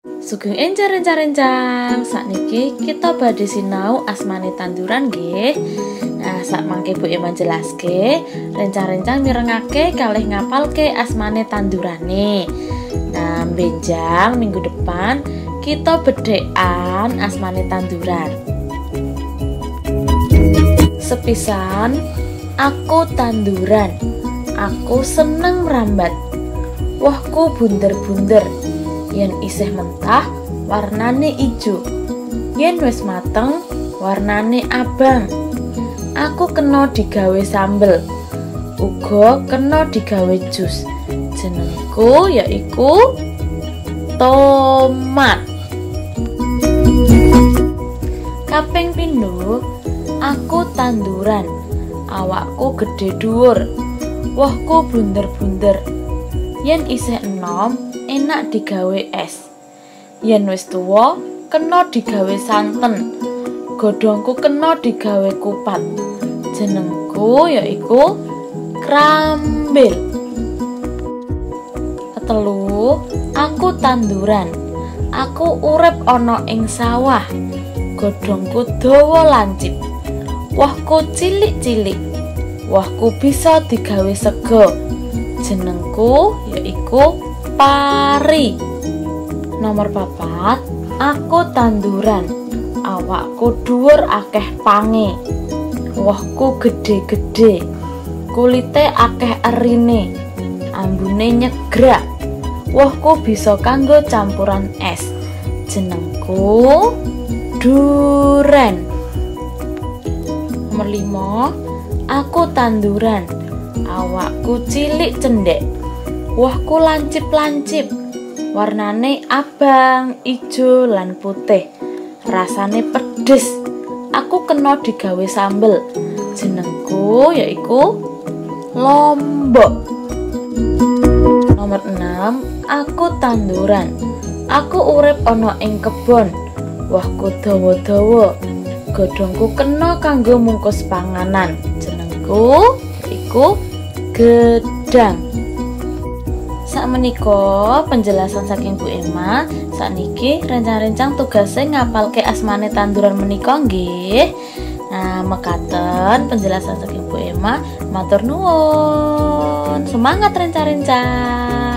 Sugeng encar rencang-rencang. Sakniki kita badhe sinau asmane tanduran nggih. Nah, sak mangke Bu Ema jelaske, rencang-rencang mirengake kalih ngapalke asmane tandurane. Nah, benjang minggu depan kita bedhekan asmane tanduran. Sepisan, aku tanduran. Aku seneng merambat. Wohku bunder-bunder. Yen isih mentah warnane ijo, yen wis mateng warnane abang. Aku kena digawe sambel, uga kena digawe jus. Jenengku yaiku tomat. Kaping pindho, aku tanduran. Awakku gedhe dhuwur, wohku bunder-bunder. Yen isih enom enak digawe es. Yen wis tuwa kena digawe santen. Godhongku kena digawe kupat. Jenengku yaiku krambil. Ketelu, aku tanduran. Aku urip ana ing sawah. Godhongku dawa lancip. Wohku cilik-cilik. Wohku bisa digawe sega. Jenengku yaiku pari. Nomor 4, aku tanduran. Awakku dhuwur akeh pange. Wohku gedhe-gedhe. Kulite akeh erine. Ambune nyegrak. Wohku bisa kanggo campuran es. Jenengku duren. Nomor 5, aku tanduran. Awakku cilik cendhek. Wohku lancip-lancip. Warnane abang, ijo lan putih. Rasane pedes. Aku kena digawe sambel. Jenengku yaiku lombok. Nomor 6, aku tanduran. Aku urip ana ing kebon. Wohku dawa-dawa. Godhongku kena kanggo mungkus panganan. Jenengku yaiku gedang. Sakmenika penjelasan saking Bu Ema. Sakniki rencang-rencang tugase ngapalke asmane tanduran menika nggih. Nah, mekaten penjelasan saking Bu Ema. Matur nuwun. Semangat rencang-rencang.